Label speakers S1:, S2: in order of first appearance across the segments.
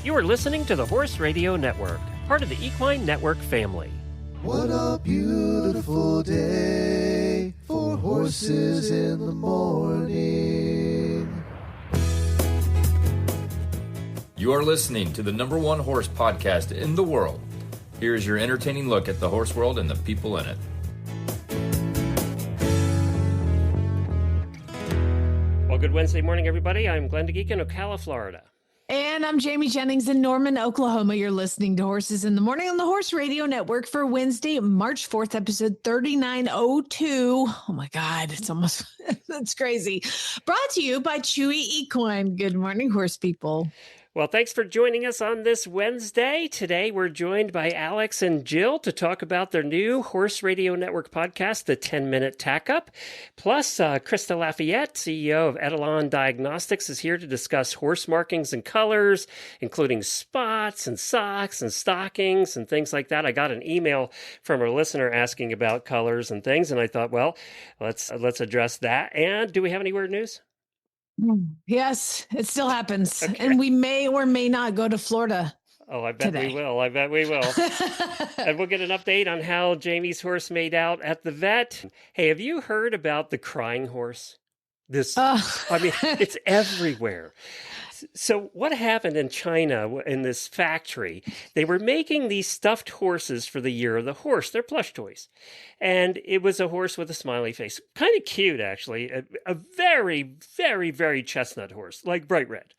S1: You are listening to the Horse Radio Network, part of the Equine Network family.
S2: What a beautiful day for horses in the morning.
S3: You are listening to the #1 horse podcast in the world. Here is your entertaining look at the horse world and the people in it.
S1: Well, good Wednesday morning, everybody. I'm Glenn DeGeek in Ocala, Florida.
S4: And I'm Jamie Jennings in Norman, Oklahoma. You're listening to Horses in the Morning on the Horse Radio Network for Wednesday, March 4th, episode 3902. Oh my God, it's almost, that's crazy. Brought to you by Chewy Equine. Good morning, horse people.
S1: Well, thanks for joining us on this Wednesday. Today, we're joined by Alex and Jill to talk about their new Horse Radio Network podcast, the 10-Minute Tack Up. Plus, Christa Lafayette, CEO of Etalon Diagnostics, is here to discuss horse markings and colors, including spots and socks and stockings and things like that. I got an email from a listener asking about colors and things, and I thought, well, let's address that. And do we have any weird news?
S4: Yes, it still happens.
S1: Okay.
S4: And we may or may not go to Florida.
S1: Oh, I bet
S4: today.
S1: we will. I bet we will. And we'll get an update on how Jamie's horse made out at the vet. Hey, have you heard about the crying horse? I mean, it's everywhere. So what happened in China in this factory? They were making these stuffed horses for the Year of the Horse. They're plush toys. And it was a horse with a smiley face. Kind of cute, actually. A very, very, very chestnut horse, like bright red.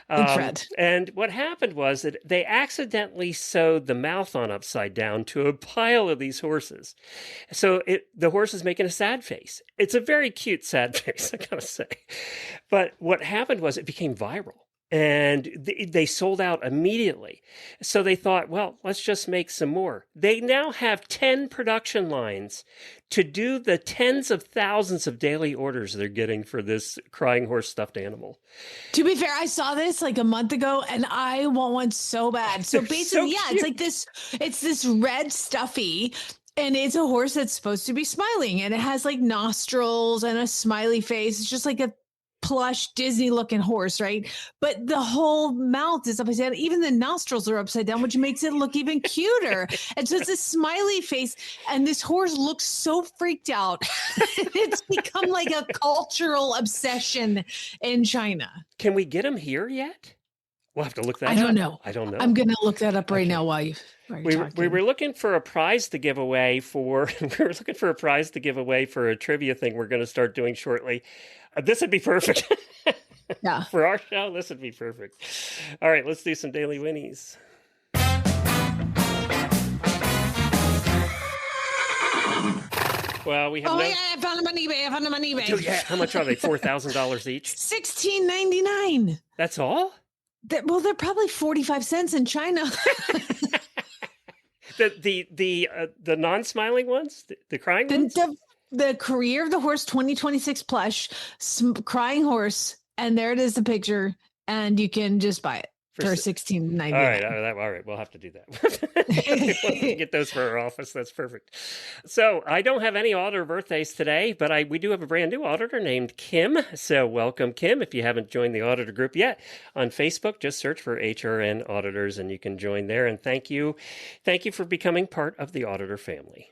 S4: Red.
S1: And what happened was that they accidentally sewed the mouth on upside down to a pile of these horses. So the horse is making a sad face. It's a very cute sad face, I gotta say. But what happened was it became viral. And they sold out immediately. So they thought, well, let's just make some more. They now have 10 production lines to do the tens of thousands of daily orders they're getting for this crying horse stuffed animal.
S4: To be fair, I saw this like a month ago and I want one so bad. So basically,
S1: so
S4: it's like it's this red stuffy. And it's a horse that's supposed to be smiling and it has like nostrils and a smiley face. It's just like a plush Disney looking horse, right? But the whole mouth is upside down. Even the nostrils are upside down, which makes it look even cuter. And so it's a smiley face. And this horse looks so freaked out. It's become like a cultural obsession in China.
S1: Can we get him here yet? We'll have to look that up.
S4: I don't know.
S1: I'm
S4: going to look that up right now while you're talking.
S1: We were looking for a prize to give away for a trivia thing we're going to start doing shortly. This would be perfect.
S4: Yeah.
S1: For our show, this would be perfect. All right, let's do some Daily Winnies. Well, we have
S4: yeah, I found them on eBay.
S1: Oh, yeah. How much are they? $4,000 each?
S4: $16.99.
S1: That's all?
S4: They're probably 45 cents in China.
S1: The non-smiling ones, the crying ones.
S4: The Career of the Horse 2026 plush crying horse, and there it is, the picture, and you can just buy it for $16.99.
S1: All right, we'll have to do that. We'll get those for our office. That's perfect. So I don't have any auditor birthdays today, but we do have a brand new auditor named Kim. So welcome, Kim. If you haven't joined the auditor group yet on Facebook, just search for HRN Auditors and you can join there. And thank you for becoming part of the auditor family.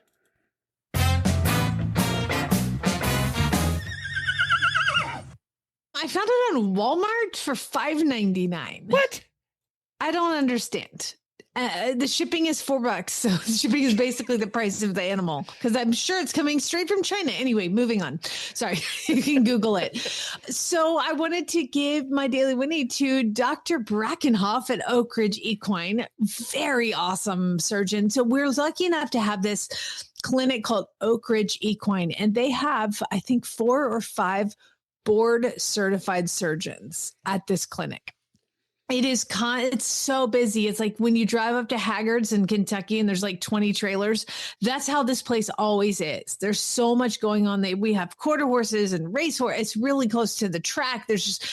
S4: I found it on Walmart for $5.99.
S1: What?
S4: I don't understand. The shipping is $4, so shipping is basically the price of the animal because I'm sure it's coming straight from China. Anyway, moving on. Sorry, you can Google it. So I wanted to give my Daily Winnie to Dr. Brackenhoff at Oak Ridge Equine. Very awesome surgeon. So we're lucky enough to have this clinic called Oak Ridge Equine, and they have, I think, 4 or 5 board certified surgeons at this clinic. It's so busy. It's like when you drive up to Haggard's in Kentucky and there's like 20 trailers. That's how this place always is. There's so much going on. We have quarter horses and race horse. It's really close to the track. There's just,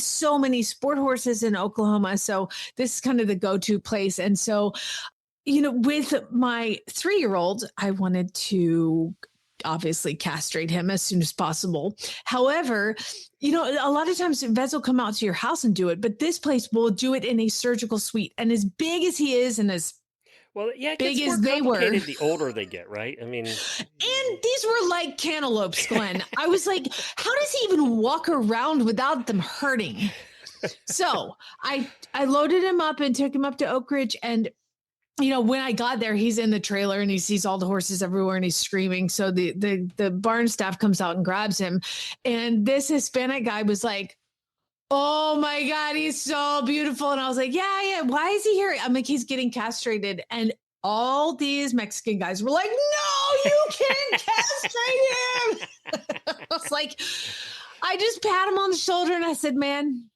S4: so many sport horses in Oklahoma. So this is kind of the go-to place. And so, with my 3-year-old, I wanted to obviously castrate him as soon as possible. However, a lot of times vets will come out to your house and do it, but this place will do it in a surgical suite. And as big as he is and as
S1: it
S4: big
S1: gets
S4: as
S1: more
S4: they were,
S1: complicated the older they get, right? I mean,
S4: and these were like cantaloupes, Glenn. I was like, how does he even walk around without them hurting? So I loaded him up and took him up to Oak Ridge. And, when I got there, he's in the trailer and he sees all the horses everywhere and he's screaming. So the barn staff comes out and grabs him. And this Hispanic guy was like, oh my God, he's so beautiful. And I was like, yeah. Why is he here? I'm like, he's getting castrated. And all these Mexican guys were like, no, you can't castrate him. I was like, I just pat him on the shoulder and I said, man,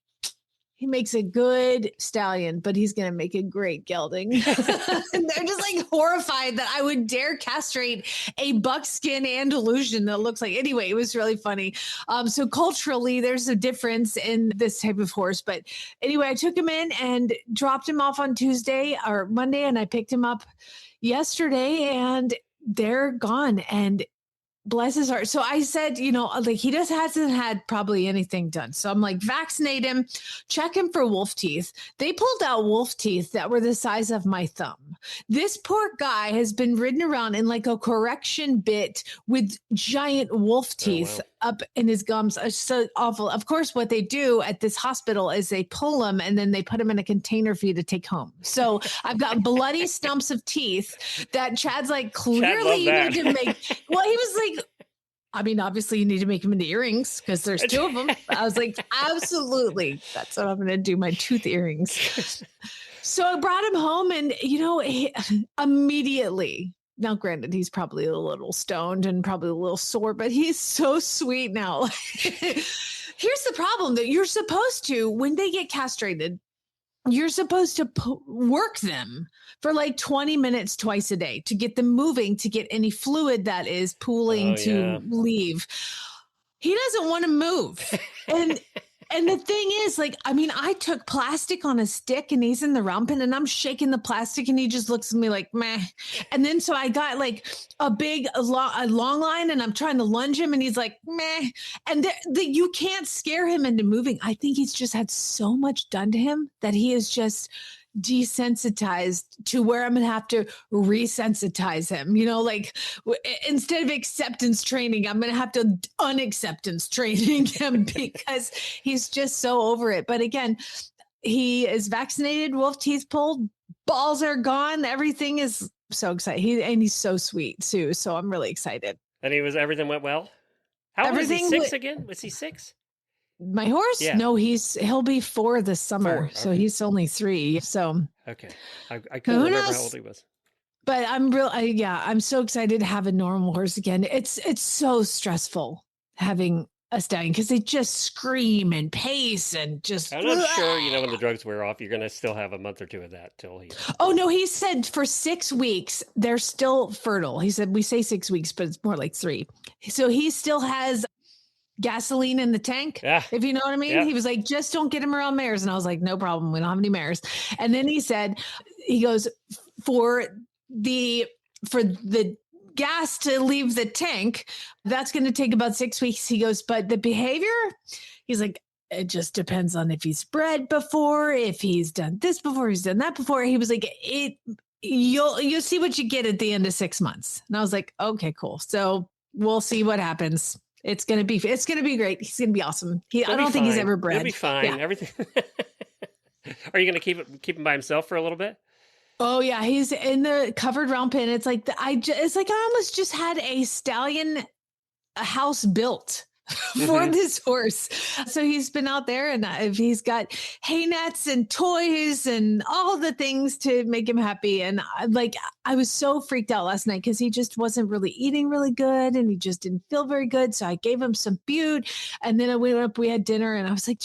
S4: he makes a good stallion, but he's going to make a great gelding. And they're just like horrified that I would dare castrate a buckskin Andalusian that looks like, anyway, it was really funny. So culturally, there's a difference in this type of horse. But anyway, I took him in and dropped him off on Tuesday or Monday, and I picked him up yesterday and they're gone. And bless his heart. So I said, like he just hasn't had probably anything done. So I'm like, vaccinate him, check him for wolf teeth. They pulled out wolf teeth that were the size of my thumb. This poor guy has been ridden around in like a correction bit with giant wolf teeth up in his gums. It's so awful. Of course, what they do at this hospital is they pull them and then they put them in a container for you to take home. So I've got bloody stumps of teeth that Chad's like, clearly you need to make. Well, he was like, I mean, obviously you need to make them into earrings because there's two of them. I was like, absolutely. That's what I'm going to do, my tooth earrings. So I brought him home and, he, immediately, now granted, he's probably a little stoned and probably a little sore, but he's so sweet now. Here's the problem that you're supposed to, when they get castrated, you're supposed to work them for like 20 minutes twice a day to get them moving, to get any fluid that is pooling leave. He doesn't want to move. And the thing is, like, I mean, I took plastic on a stick and he's in the round pen and I'm shaking the plastic and he just looks at me like, meh. And then so I got like a long line and I'm trying to lunge him and he's like, meh. And you can't scare him into moving. I think he's just had so much done to him that he is just desensitized to where I'm going to have to resensitize him, like instead of acceptance training, I'm going to have to unacceptance training him because he's just so over it. But again, he is vaccinated, wolf teeth pulled, balls are gone. Everything is so exciting. He's so sweet too. So I'm really excited.
S1: And everything went well. How old is he? 6 again? Was he 6?
S4: My horse?
S1: Yeah.
S4: No, he'll be 4 this summer. 4, okay. So he's only 3. So
S1: okay, I couldn't remember how old he was.
S4: But I'm so excited to have a normal horse again. It's so stressful having a stallion because they just scream and pace and just.
S1: I'm not sure, when the drugs wear off, you're going to still have a month or two of that till he.
S4: Oh no, he said for 6 weeks they're still fertile. He said we say 6 weeks, but it's more like 3. So he still has gasoline in the tank, if you know what I mean. He was like, just don't get him around mares. And I was like, no problem. We don't have any mares. And then he goes, for the gas to leave the tank, that's going to take about 6 weeks. He goes, but the behavior, he's like, it just depends on if he's bred before, if he's done this before, he's done that before. He was like, you'll see what you get at the end of 6 months. And I was like, okay, cool. So we'll see what happens. It's gonna be great. He's gonna be awesome. I don't think he's ever bred.
S1: He'll be fine. Yeah. Everything. Are you gonna keep him by himself for a little bit?
S4: Oh yeah, he's in the covered round pen. It's like it's like I almost just had a house built for this horse. So he's been out there and he's got hay nets and toys and all the things to make him happy. And I was so freaked out last night because he just wasn't really eating really good and he just didn't feel very good. So I gave him some bute and then we went up, we had dinner and I was like,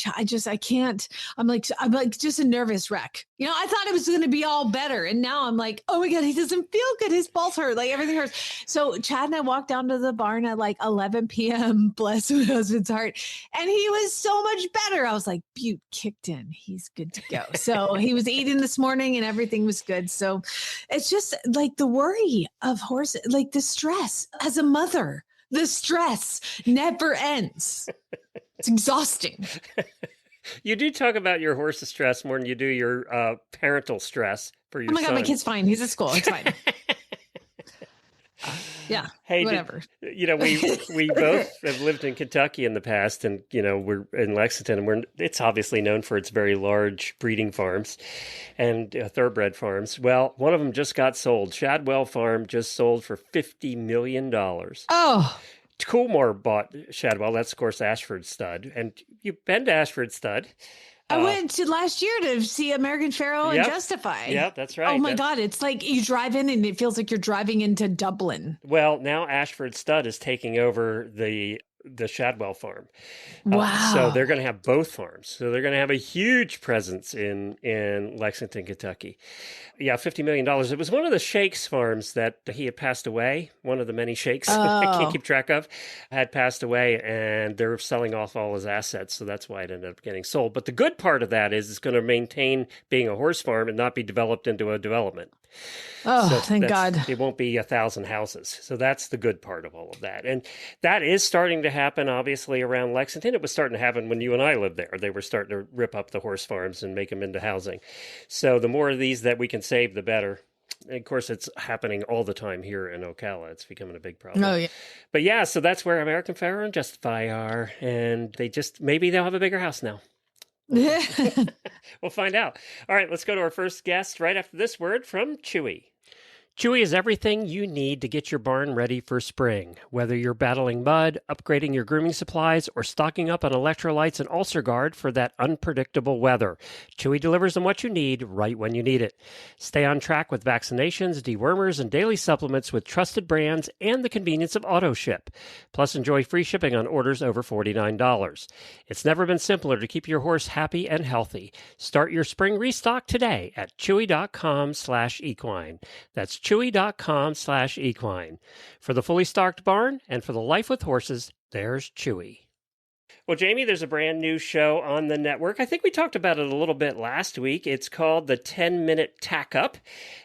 S4: I can't, I'm like just a nervous wreck. I thought it was going to be all better. And now I'm like, oh my God, he doesn't feel good. His balls hurt, like everything hurts. So Chad and I walked down to the barn at like 11 p.m. Bless my husband's heart. And he was so much better. I was like, bute kicked in. He's good to go. So he was eating this morning and everything was good. So it's just like the worry of horses, like the stress as a mother The stress never ends. It's exhausting.
S1: You do talk about your horse's stress more than you do your parental stress for your son.
S4: Oh my God, my kid's fine. He's at school. It's fine. Yeah.
S1: Hey,
S4: whatever.
S1: We both have lived in Kentucky in the past, and we're in Lexington, and it's obviously known for its very large breeding farms and thoroughbred farms. Well, one of them just got sold. Shadwell Farm just sold for $50 million.
S4: Oh.
S1: Coolmore bought Shadwell. That's, of course, Ashford Stud. And you've been to Ashford Stud.
S4: I went to last year to see American Pharoah and Justify.
S1: Yeah, that's right.
S4: Oh my God. It's like you drive in and it feels like you're driving into Dublin.
S1: Well, now Ashford Stud is taking over the Shadwell farm.
S4: Wow.
S1: So they're going to have both farms. So they're going to have a huge presence in Lexington, Kentucky. Yeah, $50 million. It was one of the Shakes farms that he had passed away. One of the many Shakes I can't keep track of had passed away, and they're selling off all his assets. So that's why it ended up getting sold. But the good part of that is it's going to maintain being a horse farm and not be developed into a development.
S4: Oh, so thank God.
S1: It won't be 1,000 houses. So that's the good part of all of that. And that is starting to happen, obviously, around Lexington. It was starting to happen when you and I lived there. They were starting to rip up the horse farms and make them into housing. So the more of these that we can save, the better. And of course, it's happening all the time here in Ocala. It's becoming a big problem.
S4: Oh, yeah.
S1: But yeah, so that's where American Pharoah and Justify are. And maybe they'll have a bigger house now. We'll find out. All right, let's go to our first guest right after this word from Chewy. Chewy is everything you need to get your barn ready for spring. Whether you're battling mud, upgrading your grooming supplies, or stocking up on electrolytes and ulcer guard for that unpredictable weather, Chewy delivers on what you need right when you need it. Stay on track with vaccinations, dewormers, and daily supplements with trusted brands and the convenience of auto ship. Plus, enjoy free shipping on orders over $49. It's never been simpler to keep your horse happy and healthy. Start your spring restock today at chewy.com/equine. That's chewy.com/equine. For the fully stocked barn and for the life with horses, there's Chewy. Well, Jamie, there's a brand new show on the network. I think we talked about it a little bit last week. It's called the 10-Minute Tack Up.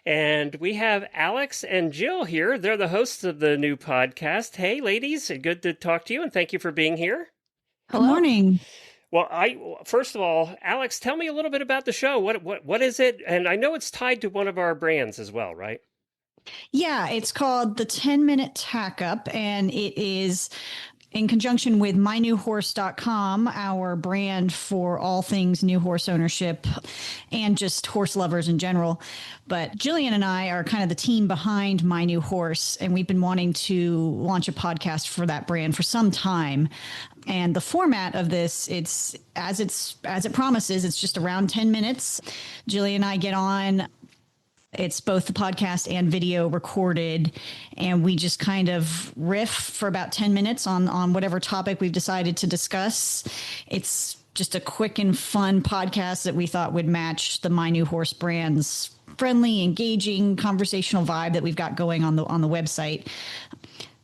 S1: And we have Alex and Jill here. They're the hosts of the new podcast. Hey, ladies, good to talk to you, and thank you for being here.
S5: Hello. Good morning.
S1: Well, first of all, Alex, tell me a little bit about the show. What is it? And I know it's tied to one of our brands as well, right?
S5: Yeah, it's called the 10-Minute Tack Up, and it is in conjunction with mynewhorse.com, our brand for all things new horse ownership and just horse lovers in general. But Jillian and I are kind of the team behind My New Horse, and we've been wanting to launch a podcast for that brand for some time. And the format of this, it's as it promises, it's just around 10 minutes. Jillian and I get on. It's both the podcast and video recorded, and we just kind of riff for about 10 minutes on whatever topic we've decided to discuss. It's just a quick and fun podcast that we thought would match the My New Horse brand's friendly, engaging, conversational vibe that we've got going on the website.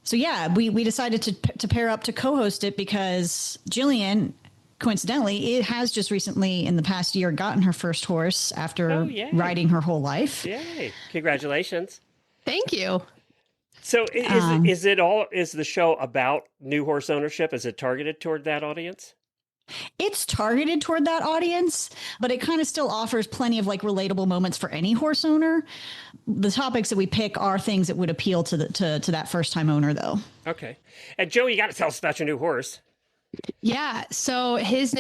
S5: So yeah, we decided to pair up to co-host it because Jillian, coincidentally, it has just recently in the past year gotten her first horse after riding her whole life.
S1: Yay. Congratulations.
S6: Thank you.
S1: So is the show about new horse ownership? Is it targeted toward that audience?
S5: It's targeted toward that audience, but it kind of still offers plenty of like relatable moments for any horse owner. The topics that we pick are things that would appeal to that first time owner though.
S1: Okay. And Joe, you got to tell us about your new horse.
S6: Yeah. So his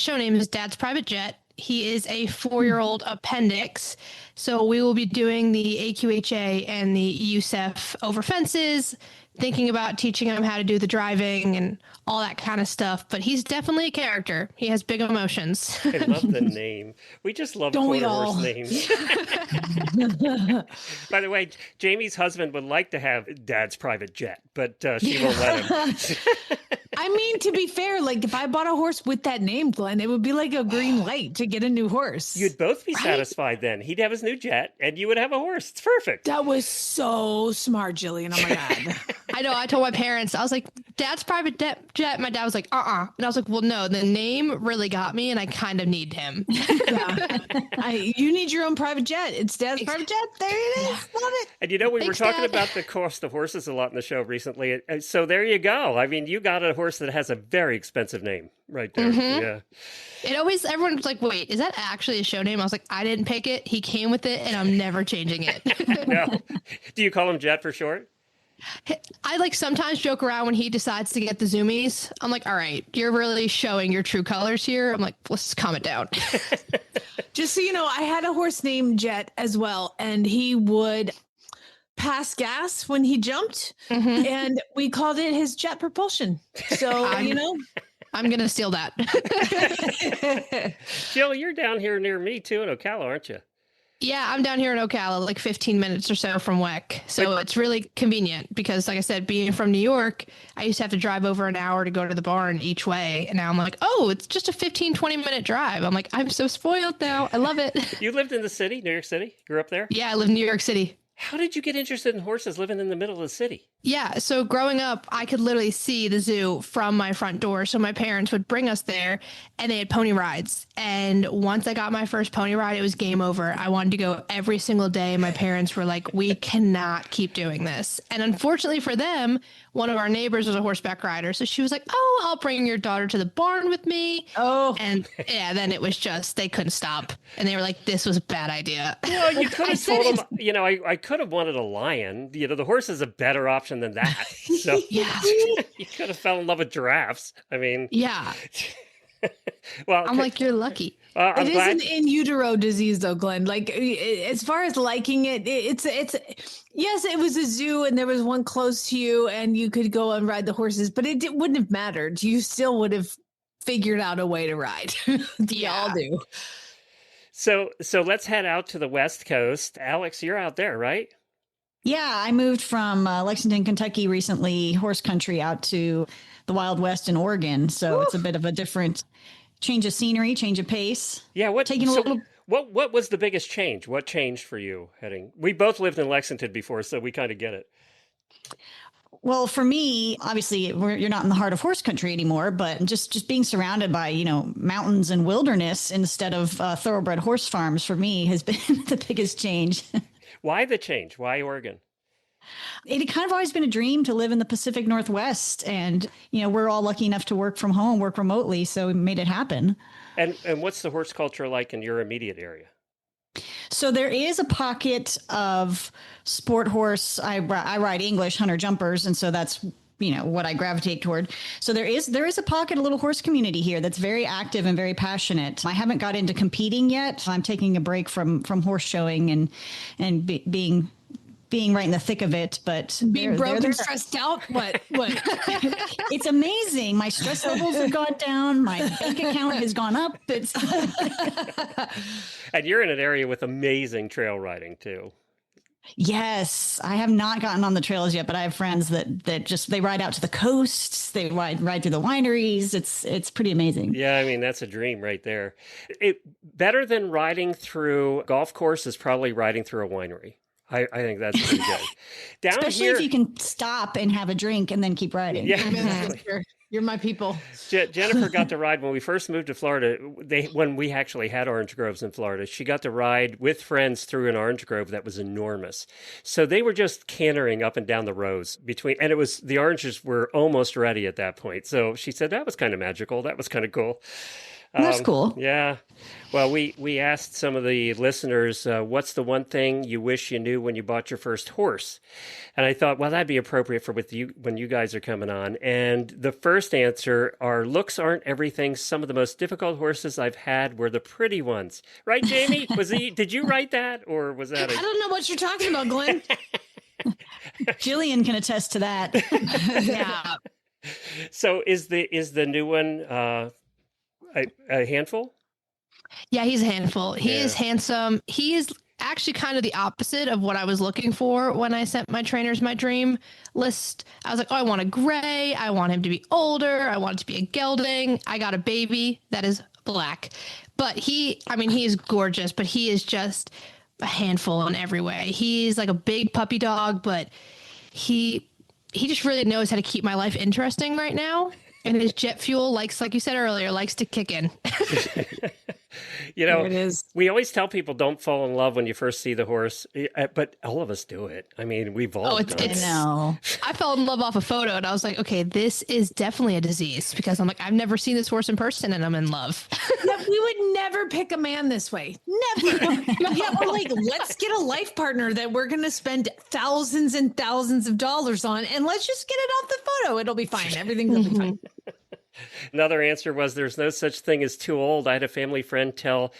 S6: show name is Dad's Private Jet. He is a 4-year-old appendix. So we will be doing the AQHA and the USEF over fences, thinking about teaching him how to do the driving and all that kind of stuff. But he's definitely a character. He has big emotions.
S1: I love the name. We just love quarter horse names. By the way, Jamie's husband would like to have Dad's Private Jet, but she won't let him.
S4: I mean, to be fair, like if I bought a horse with that name, Glenn, it would be like a green light to get a new horse.
S1: You'd both be satisfied then. He'd have his new jet and you would have a horse. It's perfect.
S4: That was so smart, Jillian. Oh my God.
S6: I know. I told my parents, I was like, Dad's private jet. My dad was like, And I was like, well, no, the name really got me and I kind of need him.
S4: Yeah. You need your own private jet. It's Dad's private jet. There it is. Love it.
S1: And we
S6: Thanks,
S1: were talking
S6: Dad.
S1: about the cost of horses a lot in the show recently. So there you go. I mean, you got a horse that has a very expensive name right there. Yeah.
S6: Everyone's like, wait, is that actually a show name? I was like, I didn't pick it. He came with it and I'm never changing it.
S1: No. Do you call him Jet for short?
S6: I sometimes joke around when he decides to get the zoomies. I'm like, all right, you're really showing your true colors here. I'm like, let's calm it down.
S4: Just so you know, I had a horse named Jet as well, and he would pass gas when he jumped, and we called it his jet propulsion. So,
S6: I'm going to steal that.
S1: Jill, you're down here near me too in Ocala, aren't you?
S6: Yeah, I'm down here in Ocala, 15 minutes or so from WEC. So it's really convenient because, like I said, being from New York, I used to have to drive over an hour to go to the barn each way. And now I'm like, oh, it's just a 15, 20-minute drive. I'm like, I'm so spoiled now. I love it.
S1: You lived in the city, New York City? Grew up there?
S6: Yeah, I live in New York City.
S1: How did you get interested in horses living in the middle of the city?
S6: Yeah, so growing up, I could literally see the zoo from my front door. So my parents would bring us there and they had pony rides. And once I got my first pony ride, it was game over. I wanted to go every single day. My parents were like, we cannot keep doing this. And unfortunately for them, one of our neighbors was a horseback rider. So she was like, oh, I'll bring your daughter to the barn with me.
S4: Oh.
S6: And then it was just, they couldn't stop. And they were like, this was a bad idea.
S1: Well, you could have told them, I could have wanted a lion. The horse is a better option than that. So
S6: Yeah.
S1: you could have fell in love with giraffes. I mean,
S6: Yeah.
S1: well,
S6: I'm like, you're lucky.
S1: I'm
S4: It is
S1: glad.
S4: an in utero disease, though, Glenn. As far as liking it, it's yes, it was a zoo, and there was one close to you, and you could go and ride the horses, but it wouldn't have mattered. You still would have figured out a way to ride. We all do.
S1: So let's head out to the West Coast. Alex, you're out there, right?
S5: Yeah, I moved from Lexington, Kentucky recently, horse country, out to the Wild West in Oregon. So it's a bit of a different change of scenery, change of pace.
S1: Yeah. What
S5: Little.
S1: What was the biggest change? What changed for you heading? We both lived in Lexington before, so we kind of get it.
S5: Well, for me, obviously, you're not in the heart of horse country anymore, but just being surrounded by, mountains and wilderness instead of thoroughbred horse farms for me has been the biggest change.
S1: Why the change? Why Oregon?
S5: It had kind of always been a dream to live in the Pacific Northwest. And, we're all lucky enough to work from home, work remotely. So we made it happen.
S1: And what's the horse culture like in your immediate area?
S5: So there is a pocket of sport horse. I ride English hunter jumpers. And so that's, what I gravitate toward. So there is a pocket, a little horse community here that's very active and very passionate. I haven't got into competing yet. I'm taking a break from horse showing and being right in the thick of it, but
S4: Being broken, stressed out. What?
S5: It's amazing. My stress levels have gone down. My bank account has gone up.
S1: And you're in an area with amazing trail riding too.
S5: Yes, I have not gotten on the trails yet, but I have friends that they ride out to the coast. They ride through the wineries. It's pretty amazing.
S1: Yeah, I mean, that's a dream right there. Better than riding through a golf course is probably riding through a winery. I think that's pretty good. Down
S5: Especially
S1: here,
S5: if you can stop and have a drink and then keep riding.
S1: Yeah,
S4: You're my people.
S1: Jennifer got to ride when we first moved to Florida. When we actually had orange groves in Florida, she got to ride with friends through an orange grove that was enormous. So they were just cantering up and down the rows and the oranges were almost ready at that point. So she said that was kind of magical. That was kind of cool.
S5: That's cool.
S1: Yeah. Well, we asked some of the listeners, what's the one thing you wish you knew when you bought your first horse? And I thought, well, that'd be appropriate for when you guys are coming on. And the first answer are, looks aren't everything. Some of the most difficult horses I've had were the pretty ones. Right, Jamie? Did you write that, or was that?
S4: I don't know what you're talking about, Glenn.
S5: Jillian can attest to that.
S4: Yeah.
S1: So is the new one a handful?
S6: Yeah, he's a handful. He is handsome. He is actually kind of the opposite of what I was looking for when I sent my trainers my dream list. I was like, oh, I want a gray. I want him to be older. I want it to be a gelding. I got a baby that is black. But he is gorgeous, but he is just a handful in every way. He's like a big puppy dog, but he he just really knows how to keep my life interesting right now. And his jet fuel likes, like you said earlier, likes to kick in.
S1: You know,
S4: There it is.
S1: we always tell people don't fall in love when you first see the horse, but all of us do it. I mean, we've all done
S5: I
S1: it.
S5: know.
S6: I fell in love off a photo and I was like, okay, this is definitely a disease because I'm like, I've never seen this horse in person and I'm in love.
S4: Yeah, we would never pick a man this way. Never. Yeah, we're like, let's get a life partner that we're going to spend thousands and thousands of dollars on, and let's just get it off the photo. It'll be fine. Everything will be fine.
S1: Another answer was there's no such thing as too old. I had a family friend tell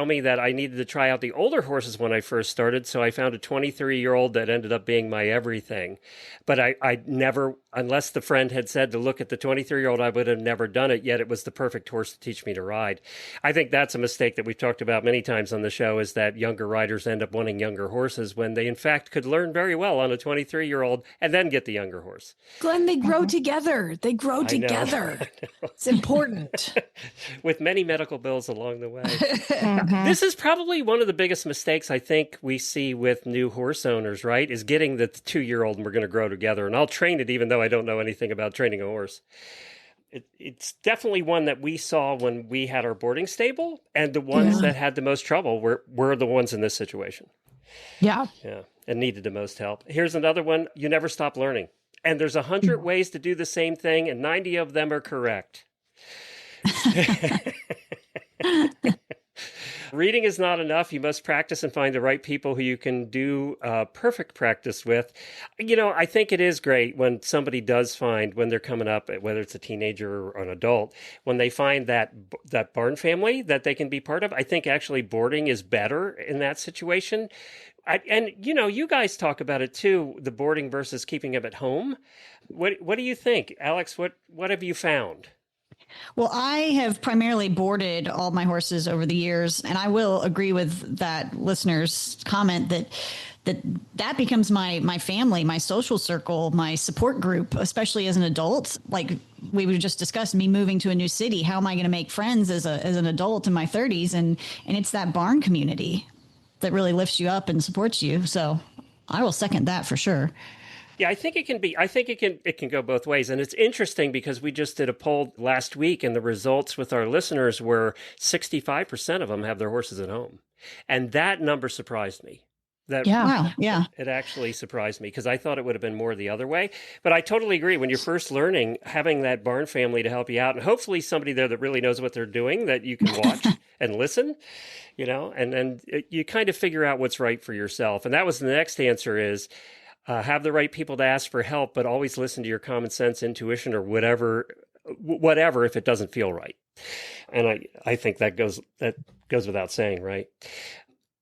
S1: me that I needed to try out the older horses when I first started, so I found a 23-year-old that ended up being my everything. But I never, unless the friend had said to look at the 23-year-old, I would have never done it, yet it was the perfect horse to teach me to ride. I think that's a mistake that we've talked about many times on the show, is that younger riders end up wanting younger horses when they in fact could learn very well on a 23-year-old and then get the younger horse.
S4: Glenn, they grow together. They grow
S1: I know.
S4: together. It's important.
S1: With many medical bills along the way. This is probably one of the biggest mistakes I think we see with new horse owners, right? Is getting the 2-year-old and we're going to grow together. And I'll train it even though I don't know anything about training a horse. It's definitely one that we saw when we had our boarding stable. And the ones that had the most trouble were the ones in this situation.
S6: Yeah.
S1: Yeah. And needed the most help. Here's another one. You never stop learning. And there's 100 ways to do the same thing, and 90 of them are correct. Reading is not enough. You must practice and find the right people who you can do perfect practice with. You know, I think it is great when somebody does find, when they're coming up, whether it's a teenager or an adult, when they find that barn family that they can be part of. I think actually boarding is better in that situation. And, you know, you guys talk about it too, the boarding versus keeping them at home. What do you think? Alex, what have you found?
S5: Well, I have primarily boarded all my horses over the years, and I will agree with that listener's comment that becomes my family, my social circle, my support group, especially as an adult. Like we would just discuss me moving to a new city. How am I going to make friends as an adult in my 30s? And it's that barn community that really lifts you up and supports you. So I will second that for sure.
S1: Yeah, I think it can go both ways. And it's interesting because we just did a poll last week and the results with our listeners were 65% of them have their horses at home. And that number surprised me.
S5: Wow. Yeah.
S1: It actually surprised me because I thought it would have been more the other way. But I totally agree. When you're first learning, having that barn family to help you out and hopefully somebody there that really knows what they're doing that you can watch and listen, you know, and then you kind of figure out what's right for yourself. And that was the next answer is have the right people to ask for help, but always listen to your common sense, intuition, or whatever if it doesn't feel right. And I think that goes without saying, right?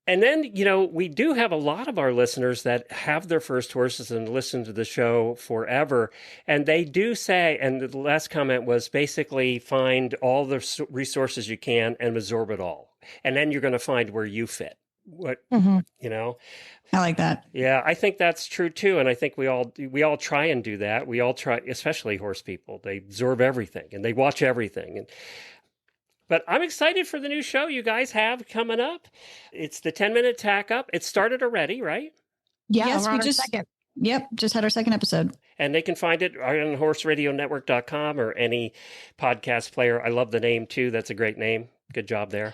S1: And then, you know, we do have a lot of our listeners that have their first horses and listen to the show forever. And they do say, and the last comment was basically find all the resources you can and absorb it all. And then you're going to find where you fit. You know?
S5: I like that.
S1: Yeah, I think that's true too. And I think we all try and do that. We all try, especially horse people. They absorb everything and they watch everything. But I'm excited for the new show you guys have coming up. It's the 10-minute tack up. It started already, right?
S6: Yeah,
S5: Yes, we just had our second episode.
S1: And they can find it on horseradionetwork.com or any podcast player. I love the name too. That's a great name. Good job there.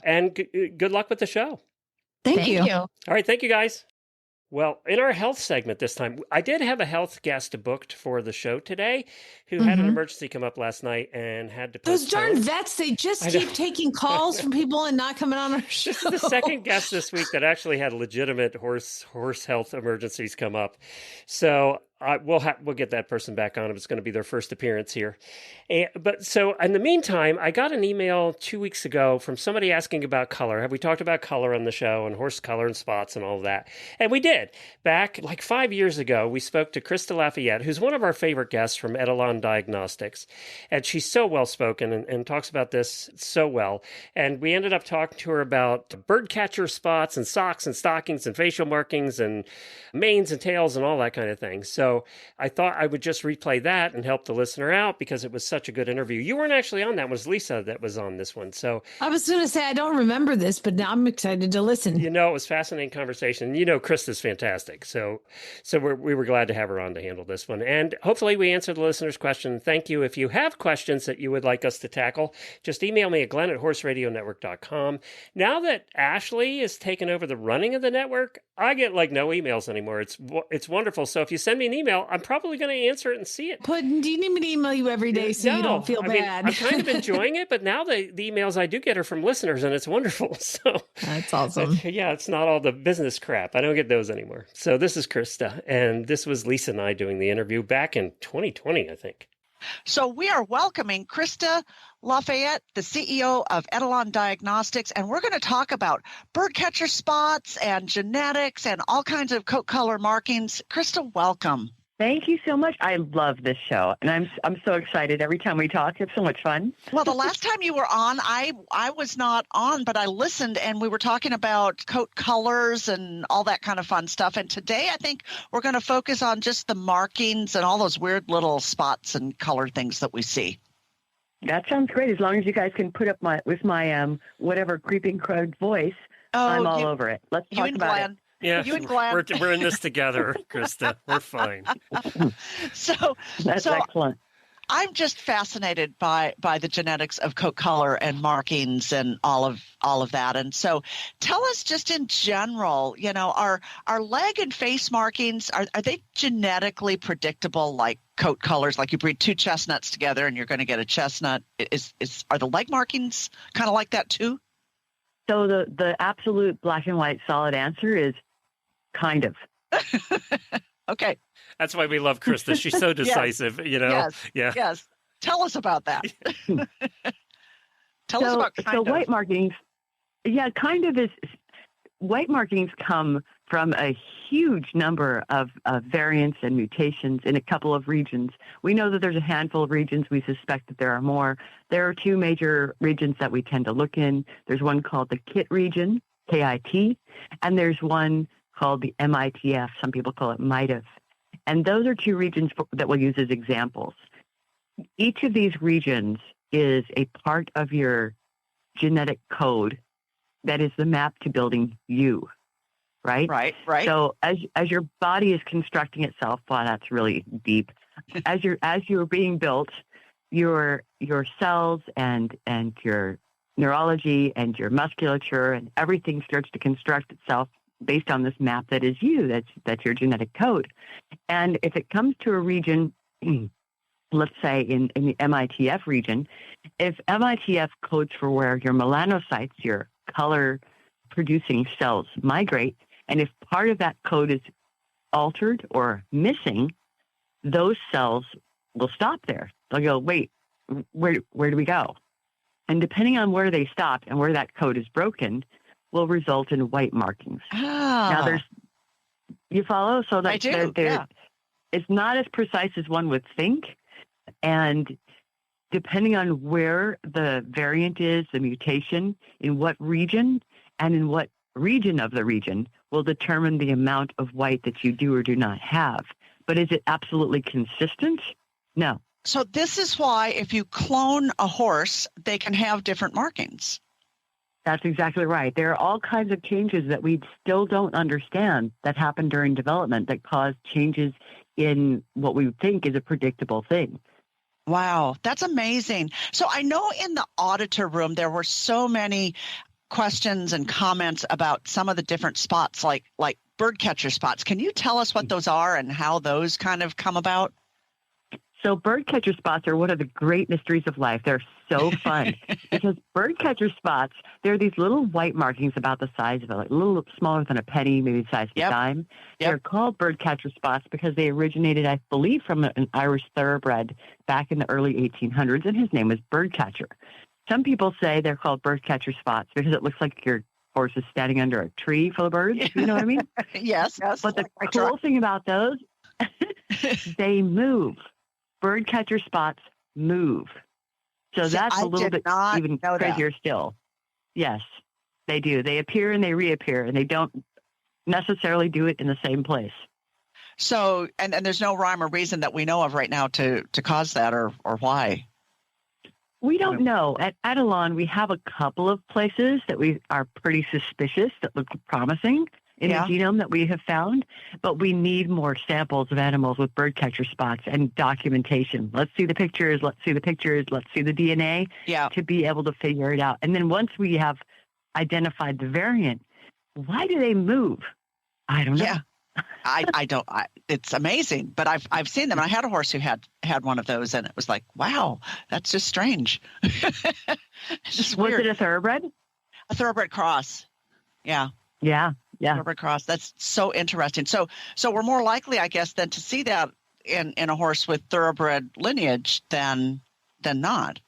S1: And good luck with the show.
S5: Thank you.
S1: All right. Thank you, guys. Well, in our health segment this time, I did have a health guest booked for the show today who had an emergency come up last night and had to postpone.
S4: Those darn vets, they just keep taking calls from people and not coming on our show.
S1: This is the second guest this week that actually had legitimate horse health emergencies come up. So we'll get that person back on. It's going to be their first appearance here. But so in the meantime, I got an email 2 weeks ago from somebody asking about color. Have we talked about color on the show and horse color and spots and all of that? And we did. Back like 5 years ago, we spoke to Christa Lafayette, who's one of our favorite guests from Etalon Diagnostics. And she's so well-spoken and talks about this so well. And we ended up talking to her about birdcatcher spots and socks and stockings and facial markings and manes and tails and all that kind of thing. So So I thought I would just replay that and help the listener out because it was such a good interview. You weren't actually on that. It was Lisa that was on this one. So
S4: I was going to say, I don't remember this, but now I'm excited to listen.
S1: it was fascinating conversation. Krista's fantastic. So we were glad to have her on to handle this one. And hopefully we answered the listener's question. Thank you. If you have questions that you would like us to tackle, just email me at glenn@horseradionetwork.com. Now that Ashley has taken over the running of the network, I get no emails anymore. It's wonderful. So if you send me an email, I'm probably going to answer it and see it.
S4: Do you need me to email you every day so you don't feel bad?
S1: I'm kind of enjoying it, but now the emails I do get are from listeners, and it's wonderful. So
S4: that's awesome.
S1: It's not all the business crap. I don't get those anymore. So this is Krista, and this was Lisa and I doing the interview back in 2020, I think.
S7: So we are welcoming Christa Lafayette, the CEO of Etalon Diagnostics, and we're going to talk about birdcatcher spots and genetics and all kinds of coat color markings. Christa, welcome.
S8: Thank you so much. I love this show, and I'm so excited every time we talk. It's so much fun.
S7: Well, the last time you were on, I was not on, but I listened, and we were talking about coat colors and all that kind of fun stuff. And today, I think we're going to focus on just the markings and all those weird little spots and color things that we see.
S8: That sounds great. As long as you guys can put up my whatever creeping crowd voice, I'm all over it. Let's talk about it.
S1: Yeah,
S7: you and Glenn.
S1: We're in this together, Krista. We're fine.
S7: So
S8: that's excellent.
S7: I'm just fascinated by the genetics of coat color and markings and all of that. And so, tell us just in general, are leg and face markings are they genetically predictable like coat colors? Like you breed two chestnuts together and you're going to get a chestnut. Are the leg markings kind of like that too?
S8: So the absolute black and white solid answer is kind of.
S7: Okay.
S1: That's why we love Krista. She's so decisive,
S7: Yes.
S1: Yeah.
S7: Yes. Tell us about that. Tell us about kind of.
S8: So white markings, kind of is. White markings come from a huge number of variants and mutations in a couple of regions. We know that there's a handful of regions. We suspect that there are more. There are two major regions that we tend to look in. There's one called the KIT region, KIT, and there's one called the MITF. Some people call it MITF. And those are two regions that we'll use as examples. Each of these regions is a part of your genetic code that is the map to building you, right?
S7: Right.
S8: So as your body is constructing itself, wow, that's really deep. As you're being built, your cells and your neurology and your musculature and everything starts to construct itself based on this map that is you. That's your genetic code. And if it comes to a region, let's say in the MITF region, if MITF codes for where your melanocytes, your color-producing cells migrate, and if part of that code is altered or missing, those cells will stop there. They'll go, wait, where do we go? And depending on where they stop and where that code is broken, will result in white markings. Now, you follow? So that
S7: I do, yeah.
S8: It's not as precise as one would think, and depending on where the variant is, the mutation, in what region, and in what region of the region will determine the amount of white that you do or do not have. But is it absolutely consistent? No.
S7: So this is why if you clone a horse, they can have different markings.
S8: That's exactly right. There are all kinds of changes that we still don't understand that happen during development that cause changes in what we think is a predictable thing.
S7: Wow, that's amazing. So I know in the auditor room, there were so many questions and comments about some of the different spots, like birdcatcher spots. Can you tell us what those are and how those kind of come about?
S8: So birdcatcher spots are one of the great mysteries of life. They're so fun because birdcatcher spots, they're these little white markings about the size of a little smaller than a penny, maybe the size of a dime. They're called birdcatcher spots because they originated, I believe, from an Irish thoroughbred back in the early 1800s, and his name was Birdcatcher. Some people say they're called birdcatcher spots because it looks like your horse is standing under a tree full of birds. You know what I mean?
S7: Yes.
S8: But the cool thing about those, they move. Birdcatcher spots move. So that's a little bit even crazier still. Yes, they do. They appear and they reappear, and they don't necessarily do it in the same place.
S7: So, and there's no rhyme or reason that we know of right now to cause that or why.
S8: We don't know. At Etalon, we have a couple of places that we are pretty suspicious that look promising in the genome that we have found, but we need more samples of animals with birdcatcher spots and documentation. Let's see the pictures. Let's see the pictures. Let's see the DNA to be able to figure it out. And then once we have identified the variant, why do they move? I don't know.
S7: Yeah. I don't. It's amazing, but I've seen them. And I had a horse who had one of those, and it was like, wow, that's just strange. It's just
S8: was
S7: weird.
S8: it a thoroughbred?
S7: A thoroughbred cross. Yeah. Thoroughbred cross. That's so interesting. So we're more likely, I guess, than to see that in a horse with thoroughbred lineage than not.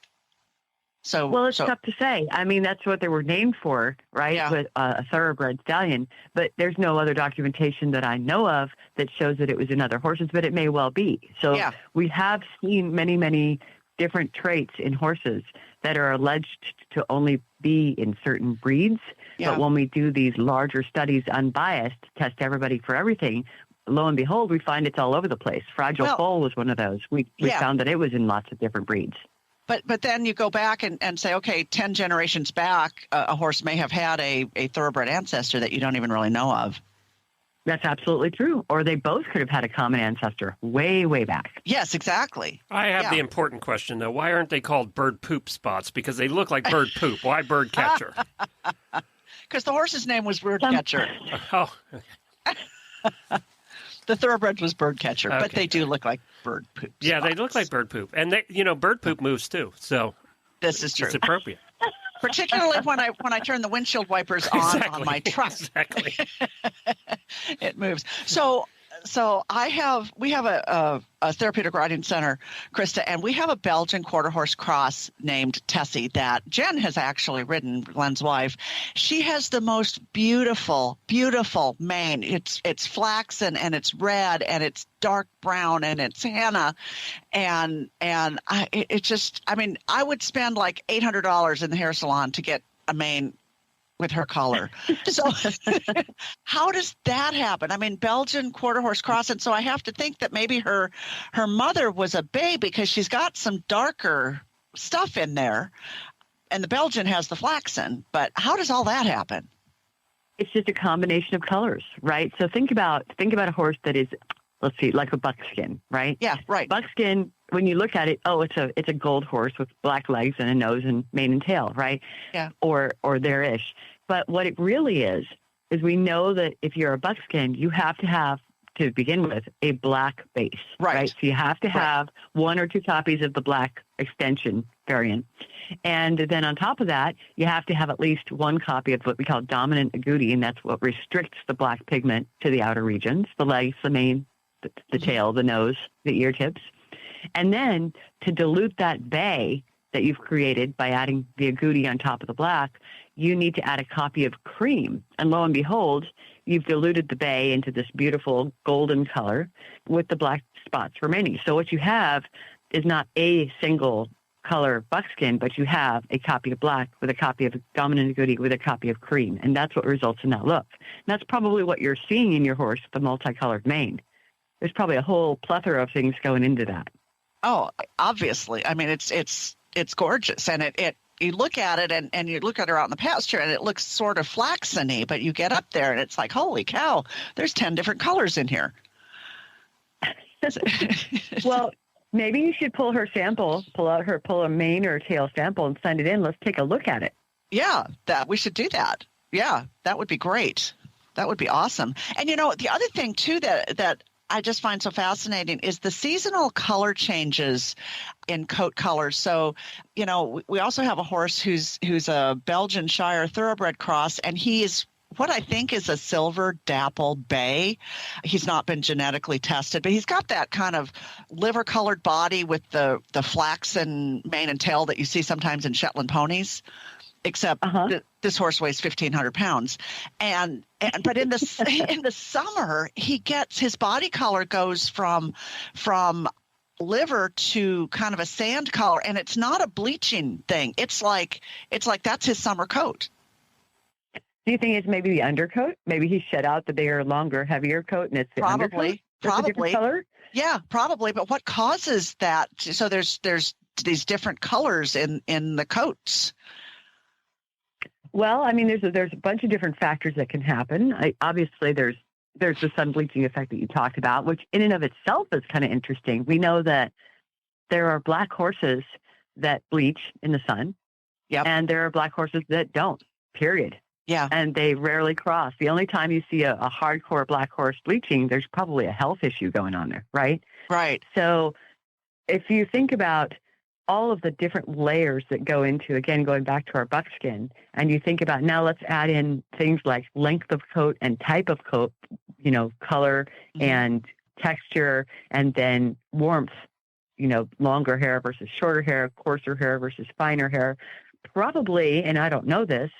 S7: So
S8: well, it's tough to say. I mean, that's what they were named for, right?
S7: Yeah.
S8: With a thoroughbred stallion. But there's no other documentation that I know of that shows that it was in other horses, but it may well be. So we have seen many, many different traits in horses that are alleged to only be in certain breeds. Yeah. But when we do these larger studies unbiased, test everybody for everything, lo and behold, we find it's all over the place. Fragile foal was one of those. We found that it was in lots of different breeds.
S7: But then you go back and say, okay, 10 generations back, a horse may have had a thoroughbred ancestor that you don't even really know of.
S8: That's absolutely true. Or they both could have had a common ancestor way, way back.
S7: Yes, exactly.
S1: I have the important question, though. Why aren't they called bird poop spots? Because they look like bird poop. Why Birdcatcher?
S7: Because the horse's name was Birdcatcher. The thoroughbred was Birdcatcher, but they do look like bird poop spots.
S1: Yeah, they look like bird poop. And, bird poop moves, too. So
S7: this is true.
S1: It's appropriate.
S7: Particularly when I turn the windshield wipers on my truck.
S1: Exactly.
S7: It moves. So we have a therapeutic riding center, Krista, and we have a Belgian quarter horse cross named Tessie that Jen has actually ridden, Glenn's wife. She has the most beautiful, beautiful mane. It's flaxen and it's red and it's dark brown and it's henna, and I would spend like $800 in the hair salon to get a mane with her color. So how does that happen? I mean, Belgian quarter horse cross. And so I have to think that maybe her mother was a babe because she's got some darker stuff in there. And the Belgian has the flaxen. But how does all that happen?
S8: It's just a combination of colors, right? So think about a horse that is, let's see, like a buckskin, right?
S7: Yeah, right.
S8: Buckskin, when you look at it, it's a gold horse with black legs and a nose and mane and tail, right?
S7: Yeah.
S8: Or there-ish. But what it really is we know that if you're a buckskin, you have to have, to begin with, a black base, right? So you have to have one or two copies of the black extension variant. And then on top of that, you have to have at least one copy of what we call dominant agouti, and that's what restricts the black pigment to the outer regions, the legs, the mane, the tail, the nose, the ear tips. And then to dilute that bay that you've created by adding the agouti on top of the black, you need to add a copy of cream. And lo and behold, you've diluted the bay into this beautiful golden color with the black spots remaining. So what you have is not a single color buckskin, but you have a copy of black with a copy of dominant agouti with a copy of cream. And that's what results in that look. And that's probably what you're seeing in your horse, the multicolored mane. There's probably a whole plethora of things going into that.
S7: Oh, obviously. I mean, it's gorgeous. And it you look at it and you look at her out in the pasture and it looks sort of flaxen-y, but you get up there and it's like, holy cow, there's 10 different colors in here.
S8: Well, maybe you should pull her sample, pull a mane or tail sample and send it in. Let's take a look at it.
S7: Yeah, we should do that. Yeah, that would be great. That would be awesome. And the other thing too that I just find so fascinating is the seasonal color changes in coat colors. So, we also have a horse who's a Belgian Shire thoroughbred cross, and he is what I think is a silver dapple bay. He's not been genetically tested, but he's got that kind of liver-colored body with the flaxen mane and tail that you see sometimes in Shetland ponies. Except this horse weighs 1,500 pounds, but in the summer his body color goes from liver to kind of a sand color, and it's not a bleaching thing. It's like that's his summer coat. Do
S8: you think it's maybe the undercoat? Maybe he shed out the bigger, longer, heavier coat, and it's the undercoat?
S7: Probably.
S8: Color?
S7: Yeah, probably. But what causes that? So there's these different colors in the coats.
S8: Well, I mean, there's a bunch of different factors that can happen. Obviously, there's the sun bleaching effect that you talked about, which in and of itself is kind of interesting. We know that there are black horses that bleach in the sun, and there are black horses that don't, period.
S7: Yeah.
S8: And they rarely cross. The only time you see a hardcore black horse bleaching, there's probably a health issue going on there, right?
S7: Right.
S8: So if you think about all of the different layers that go into, again, going back to our buckskin, and you think about now let's add in things like length of coat and type of coat, color and texture, and then warmth, longer hair versus shorter hair, coarser hair versus finer hair. Probably, and I don't know this,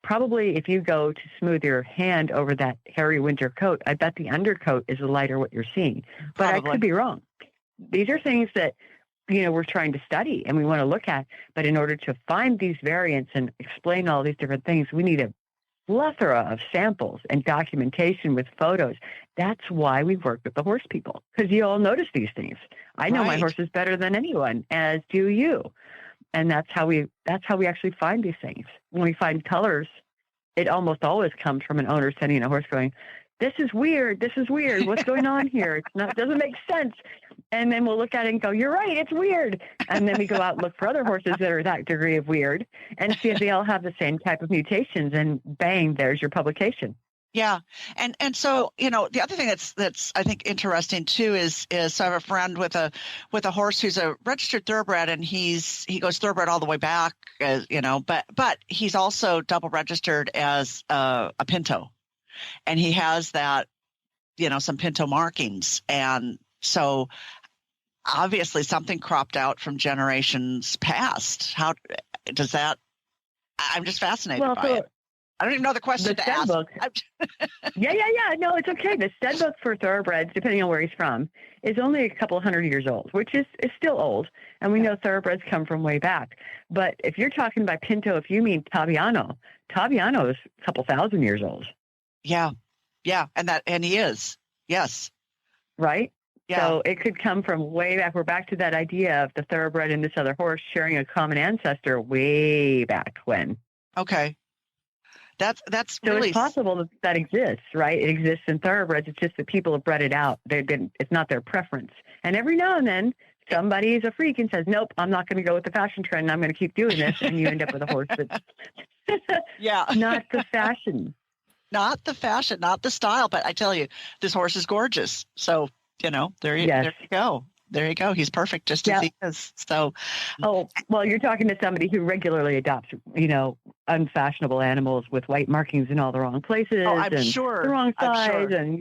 S8: probably if you go to smooth your hand over that hairy winter coat, I bet the undercoat is lighter what you're seeing. But
S7: Probably.
S8: I could be wrong. These are things that, we're trying to study and we want to look at. But in order to find these variants and explain all these different things, we need a plethora of samples and documentation with photos. That's why we work with the horse people, because you all notice these things. I know my horses better than anyone, as do you. And that's how we actually find these things. When we find colors, it almost always comes from an owner sending a horse going, this is weird. What's going on here? It doesn't make sense. And then we'll look at it and go, you're right, it's weird. And then we go out and look for other horses that are that degree of weird and see if they all have the same type of mutations, and bang, there's your publication.
S7: Yeah. And so, the other thing that's I think interesting too is so I have a friend with a horse who's a registered thoroughbred, and he goes thoroughbred all the way back, but he's also double registered as a pinto, and he has that, some pinto markings. And so obviously something cropped out from generations past. How does that, I'm just fascinated by it. I don't even know the question to ask.
S8: Yeah. No, it's okay. The stud book for thoroughbreds, depending on where he's from, is only a couple of 100 years old, which is still old. And we know thoroughbreds come from way back. But if you're talking about pinto, if you mean Tabiano is a couple thousand years old.
S7: Yeah. And he is. Yes.
S8: Right?
S7: Yeah.
S8: So it could come from way back. We're back to that idea of the thoroughbred and this other horse sharing a common ancestor way back when.
S7: Okay. That's
S8: so
S7: really...
S8: it's possible that exists, right? It exists in thoroughbreds. It's just that people have bred it out. It's not their preference. And every now and then somebody is a freak and says, nope, I'm not going to go with the fashion trend. I'm going to keep doing this. And you end up with a horse that's not the fashion.
S7: Not the fashion, not the style. But I tell you, this horse is gorgeous. So, there you go. There you go. He's perfect just as he is. So,
S8: well, you're talking to somebody who regularly adopts, unfashionable animals with white markings in all the wrong places.
S7: Oh, I'm sure.
S8: The wrong size, and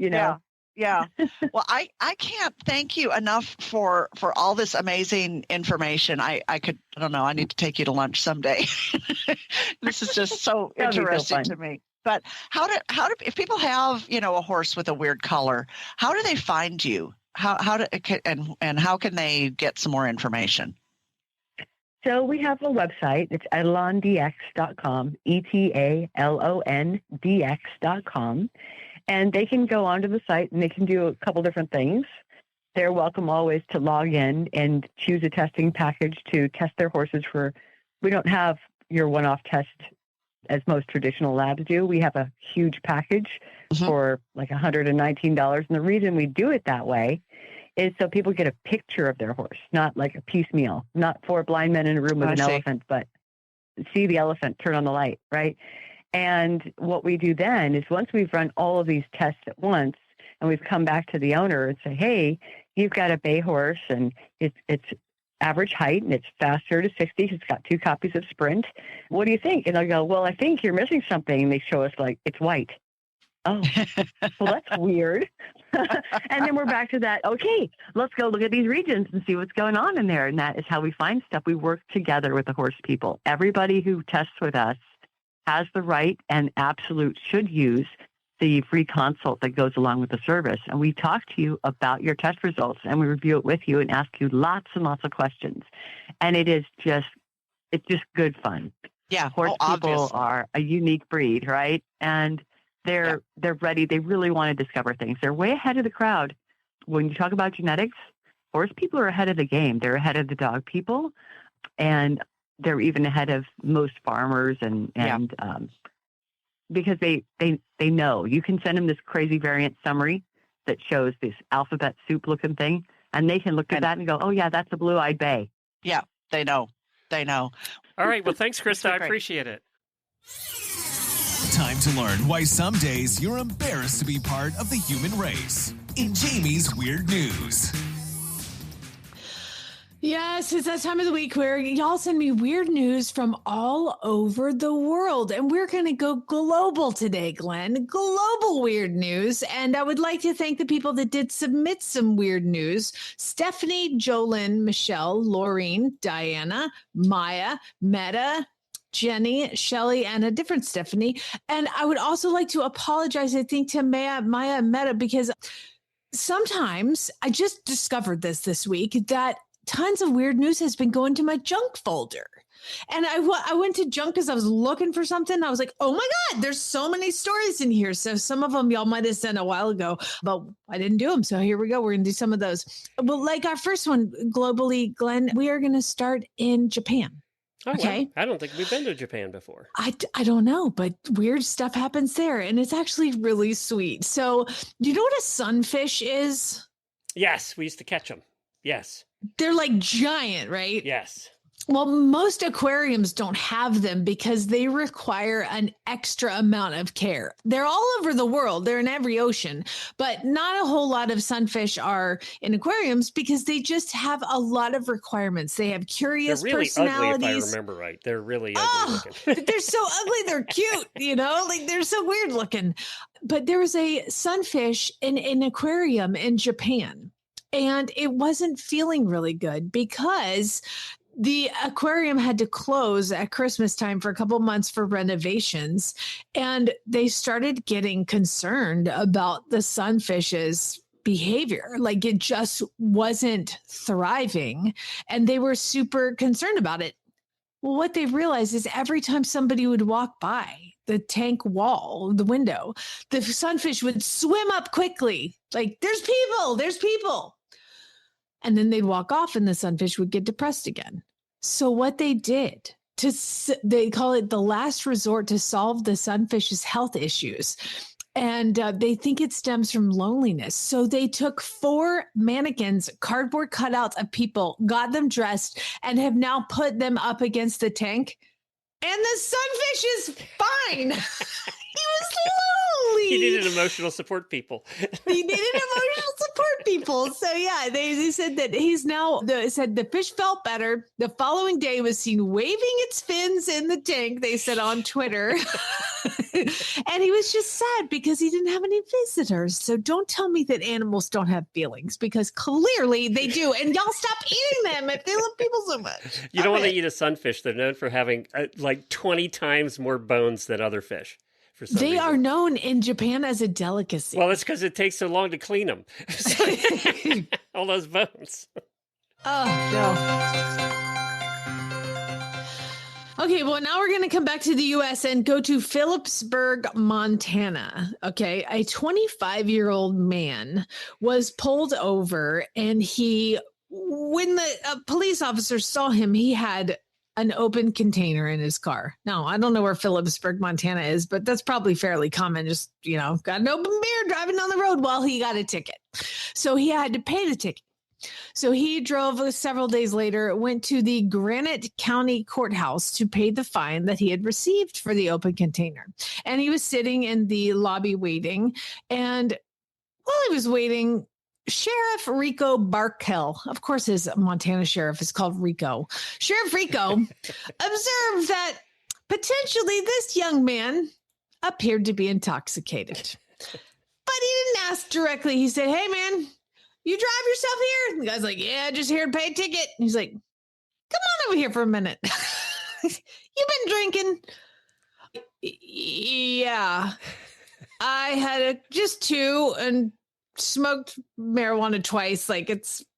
S7: Yeah. Well, I can't thank you enough for all this amazing information. I don't know. I need to take you to lunch someday. This is just so interesting to me. But how do if people have a horse with a weird color, how do they find you? How can they get some more information?
S8: So we have a website. It's etalondx.com, etalondx.com. And they can go onto the site and they can do a couple different things. They're welcome always to log in and choose a testing package to test their horses for. We don't have your one-off test as most traditional labs do. We have a huge package for like $119. And the reason we do it that way is so people get a picture of their horse, not like a piecemeal, not 4 blind men in a room with an elephant, but see the elephant, turn on the light, right? And what we do then is once we've run all of these tests at once and we've come back to the owner and say, hey, you've got a bay horse and it's average height and it's faster to 60. It's got 2 copies of Sprint. What do you think? And I'll go, well, I think you're missing something. And they show us like, it's white. Oh, well, that's weird. And then we're back to that. Okay, let's go look at these regions and see what's going on in there. And that is how we find stuff. We work together with the horse people. Everybody who tests with us has the right and absolute should use the free consult that goes along with the service. And we talk to you about your test results and we review it with you and ask you lots and lots of questions. And it's just good fun.
S7: Yeah.
S8: Horse people are a unique breed, right? And they're ready. They really want to discover things. They're way ahead of the crowd. when you talk about genetics, horse people are ahead of the game. They're ahead of the dog people, and they're even ahead of most farmers and because they know. You can send them this crazy variant summary that shows this alphabet soup looking thing, and they can look at that and go, oh yeah, that's a blue-eyed bay.
S7: Yeah, they know. They know.
S1: All right. Well, thanks, Krista. I appreciate it.
S9: Time to learn why some days you're embarrassed to be part of the human race. In Jamie's Weird News.
S4: Yes, it's that time of the week where y'all send me weird news from all over the world. And we're going to go global today, Glenn. Global weird news. And I would like to thank the people that did submit some weird news. Stephanie, Jolyn, Michelle, Laureen, Diana, Maya, Meta, Jenny, Shelley, and a different Stephanie. And I would also like to apologize, I think, to Maya and Meta, because sometimes I just discovered this week that tons of weird news has been going to my junk folder. And I went to junk because I was looking for something. I was like, oh my God, there's so many stories in here. So some of them y'all might have sent a while ago, but I didn't do them. So here we go. We're going to do some of those. But like our first one globally, Glenn, we are going to start in Japan.
S1: Oh,
S4: okay.
S1: Well, I don't think we've been to Japan before.
S4: I don't know, but weird stuff happens there. And it's actually really sweet. So do you know what a sunfish is?
S1: Yes, we used to catch them. Yes.
S4: They're like giant, right?
S1: Yes.
S4: Well, most aquariums don't have them because they require an extra amount of care. They're all over the world. They're in every ocean, but not a whole lot of sunfish are in aquariums because they just have a lot of requirements. They have curious
S1: They're really
S4: personalities.
S1: ugly, if I remember right. They're really ugly looking.
S4: They're so ugly. They're cute, like they're so weird looking. But there was a sunfish in an aquarium in Japan. And it wasn't feeling really good because the aquarium had to close at Christmas time for a couple months for renovations. And they started getting concerned about the sunfish's behavior. Like it just wasn't thriving. And they were super concerned about it. Well, what they realized is every time somebody would walk by the tank wall, the window, the sunfish would swim up quickly. Like, there's people. And then they'd walk off and the sunfish would get depressed again. So what they did, they call it the last resort to solve the sunfish's health issues. And they think it stems from loneliness. So they took 4 mannequins, cardboard cutouts of people, got them dressed, and have now put them up against the tank. And the sunfish is fine. He was lonely.
S1: He needed emotional support people.
S4: He needed emotional support people. So yeah, they said that he's now said the fish felt better. The following day was seen waving its fins in the tank, they said on Twitter. And he was just sad because he didn't have any visitors. So don't tell me that animals don't have feelings, because clearly they do. And y'all stop eating them if they love people so much.
S1: You don't want to eat a sunfish. They're known for having like 20 times more bones than other fish.
S4: They are known in Japan as a delicacy.
S1: Well, it's because it takes so long to clean them. All those bones.
S4: Oh, no. Okay, well, now we're going to come back to the U.S. and go to Phillipsburg, Montana. Okay, a 25-year-old man was pulled over, and when the police officers saw him, he had an open container in his car. Now, I don't know where Phillipsburg, Montana is, but that's probably fairly common. Just, got an open beer driving down the road while he got a ticket. So he had to pay the ticket. So he drove several days later, went to the Granite County Courthouse to pay the fine that he had received for the open container. And he was sitting in the lobby waiting. And while he was waiting, Sheriff Rico Barkell, of course his Montana sheriff is called Rico. Sheriff Rico observed that potentially this young man appeared to be intoxicated. But he didn't ask directly. He said, "Hey man, you drive yourself here?" And the guy's like, "Yeah, just here to pay a ticket." And he's like, "Come on over here for a minute. You've been drinking?" "Yeah, I had just 2 and smoked marijuana twice.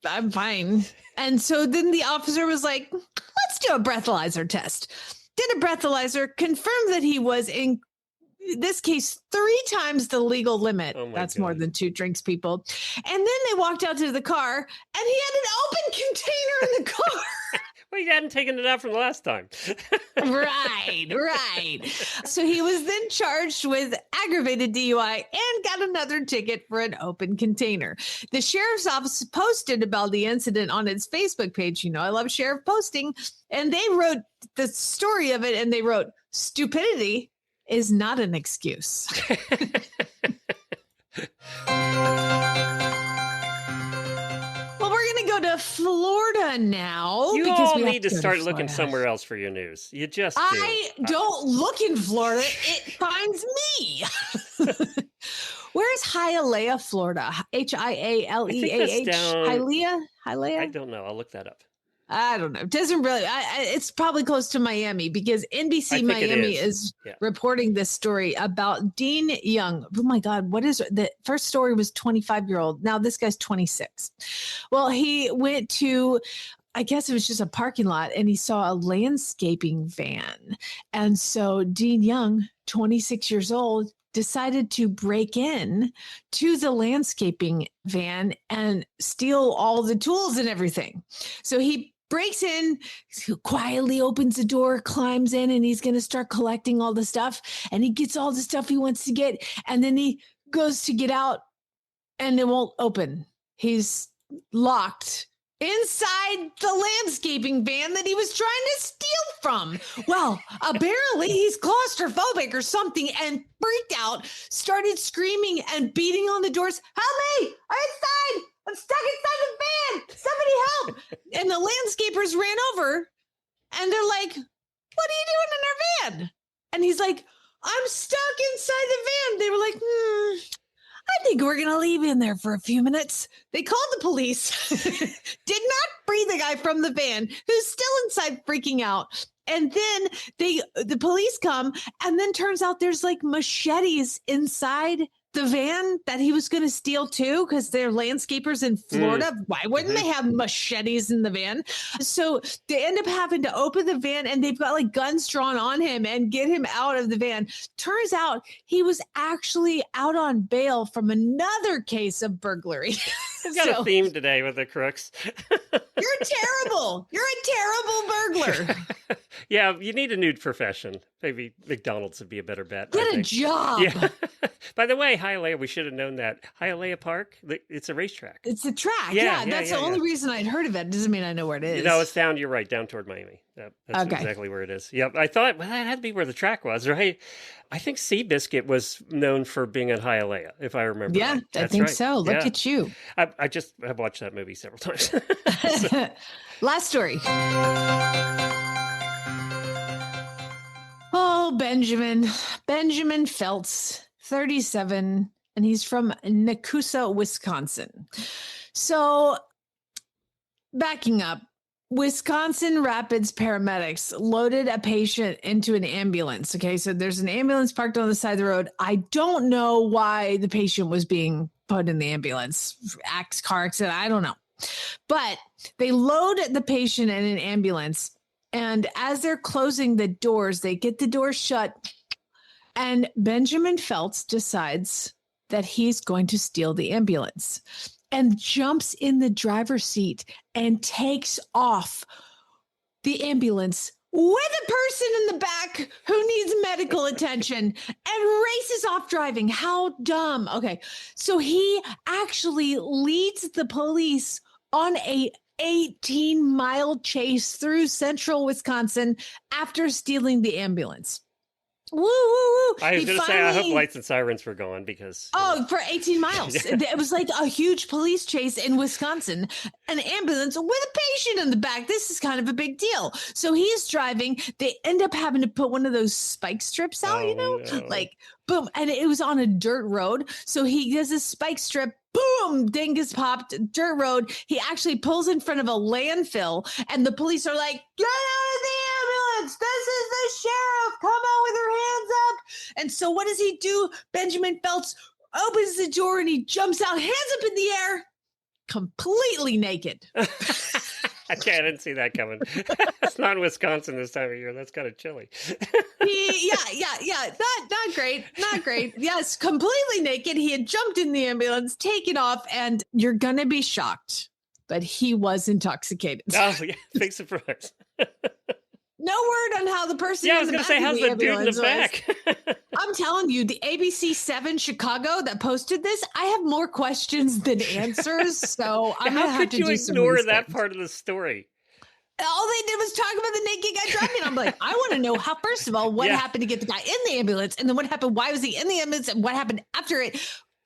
S4: I'm fine." And so then the officer was like, "Let's do a breathalyzer test." Did a breathalyzer, confirmed that he was this case 3 times the legal limit.
S1: Oh my
S4: That's
S1: God.
S4: more than 2 drinks, people. And then they walked out to the car and he had an open container in the car.
S1: Well, you hadn't taken it out from the last time.
S4: Right. So he was then charged with aggravated DUI and got another ticket for an open container. The sheriff's office posted about the incident on its Facebook page. You know, I love sheriff posting. And they wrote the story of it and they wrote, "Stupidity is not an excuse." Well, we're going to go to Florida now.
S1: You
S4: because
S1: all
S4: we have
S1: need to
S4: go
S1: start looking
S4: Florida.
S1: somewhere else for your news. You just do.
S4: I don't look in Florida. It finds me. Where's Hialeah, Florida? Hialeah.
S1: down-
S4: Hialeah?
S1: I
S4: Hialeah?
S1: don't know. I'll look that up.
S4: I don't know. It doesn't really. It's probably close to Miami because NBC
S1: I think it
S4: Miami
S1: is.
S4: is
S1: Yeah.
S4: reporting this story about Dean Young. Oh my God. What is the first story was 25-year-old. Now this guy's 26. Well, he went to, I guess it was just a parking lot and he saw a landscaping van. And so Dean Young, 26 years old, decided to break in to the landscaping van and steal all the tools and everything. So he breaks in, quietly opens the door, climbs in, and he's going to start collecting all the stuff. And he gets all the stuff he wants to get. And then he goes to get out and it won't open. He's locked inside the landscaping van that he was trying to steal from. Well, apparently he's claustrophobic or something and freaked out, started screaming and beating on the doors. "Help me! I'm inside! I'm stuck inside the van! Somebody help!" And the landscapers ran over and they're like, "What are you doing in our van?" And he's like, "I'm stuck inside the van." They were like, "I think we're going to leave in there for a few minutes." They called the police, did not free the guy from the van who's still inside freaking out. And then the police come and then turns out there's like machetes inside the van that he was going to steal too, because they're landscapers in Florida. Why wouldn't they have machetes in the van? So they end up having to open the van and they've got like guns drawn on him and get him out of the van. Turns out he was actually out on bail from another case of burglary.
S1: We've got a theme today with the crooks.
S4: You're terrible. You're a terrible burglar.
S1: Yeah, you need a new profession. Maybe McDonald's would be a better bet.
S4: Get a job.
S1: Yeah. By the way, Hialeah, we should have known that. Hialeah Park, it's a racetrack.
S4: It's a track.
S1: Yeah,
S4: That's the only reason I'd heard of it. Doesn't mean I know where it is.
S1: No, it's down, you're right, down toward Miami. That's exactly where it is. Yep. I thought, well, that had to be where the track was, right? I think Seabiscuit was known for being at Hialeah, if I remember.
S4: Yeah,
S1: right.
S4: I think so. Look at you.
S1: I just have watched that movie several times.
S4: Last story. Oh, Benjamin Feltz, 37, and he's from Nakusa, Wisconsin. So backing up, Wisconsin Rapids paramedics loaded a patient into an ambulance. Okay, so there's an ambulance parked on the side of the road. I don't know why the patient was being put in the ambulance. Car accident, I don't know. But they load the patient in an ambulance. And as they're closing the doors, they get the doors shut. And Benjamin Feltz decides that he's going to steal the ambulance and jumps in the driver's seat and takes off the ambulance with a person in the back who needs medical attention and races off driving. How dumb. Okay. So he actually leads the police on a 18-mile chase through central Wisconsin after stealing the ambulance. Woo, woo, woo.
S1: I was going to say, I hope lights and sirens were gone because...
S4: for 18 miles. It was like a huge police chase in Wisconsin, an ambulance with a patient in the back. This is kind of a big deal. So he's driving. They end up having to put one of those spike strips out, like boom. And it was on a dirt road. So he does a spike strip. Boom, dingus popped, dirt road. He actually pulls in front of a landfill and the police are like, "Get out of the ambulance. This is the sheriff. Come out with your hands up." And so what does he do? Benjamin Feltz opens the door and he jumps out, hands up in the air, completely naked.
S1: Okay, I didn't see that coming. It's not in Wisconsin this time of year. That's kind of chilly.
S4: He Yeah. Not great. Not great. Yes, completely naked. He had jumped in the ambulance, taken off, and you're going to be shocked, but he was intoxicated.
S1: Oh, yeah. Big surprise.
S4: No word on how the person.
S1: Yeah, I was going to say, how's the dude in the back?
S4: I'm telling you, the ABC 7 Chicago that posted this, I have more questions than answers. So I'm going to have to do some
S1: ignore
S4: research.
S1: that part of the story?
S4: All they did was talk about the naked guy driving. I'm like, I want to know how, first of all, what happened to get the guy in the ambulance? And then what happened? Why was he in the ambulance? And what happened after it?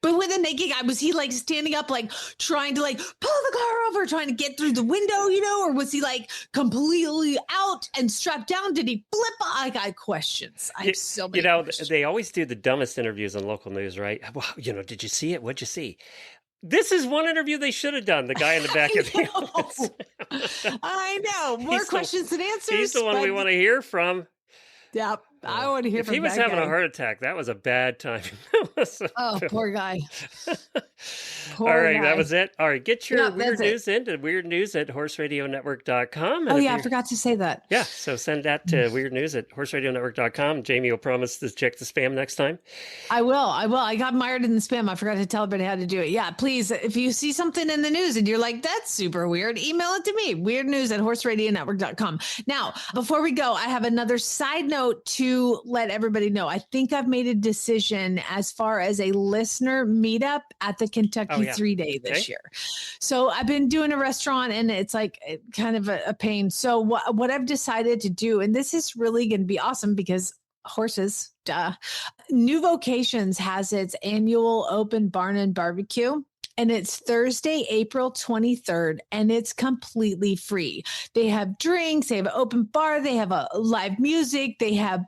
S4: But with the naked guy, was he like standing up, like trying to like pull the car over, trying to get through the window, or was he like completely out and strapped down? Did he flip? I got questions. I have so many questions.
S1: They always do the dumbest interviews on local news, right? Well, did you see it? What'd you see? This is one interview they should have done. The guy in the back of the ambulance.
S4: I know. More questions than answers.
S1: He's the one we want to hear from.
S4: Yep. I want to hear
S1: if
S4: from
S1: he was
S4: that
S1: having
S4: guy.
S1: a heart attack, that was a bad time.
S4: Oh, poor guy.
S1: All right, that was it. All right, get your weird news into weirdnews@horseradionetwork.com.
S4: Oh, yeah, I forgot to say that.
S1: Yeah, so send that to weirdnews@horseradionetwork.com. Jamie will promise to check the spam next time.
S4: I will. I got mired in the spam. I forgot to tell everybody how to do it. Yeah, please, if you see something in the news and you're like, that's super weird, email it to me, weirdnews@horseradionetwork.com. Now, before we go, I have another side note to let everybody know. I think I've made a decision as far as a listener meetup at the Kentucky 3-Day this year. So I've been doing a restaurant and it's like kind of a pain. So what I've decided to do, and this is really going to be awesome because horses, New Vocations has its annual open barn and barbecue. And it's Thursday, April 23rd, and it's completely free. They have drinks, they have an open bar, they have a live music, they have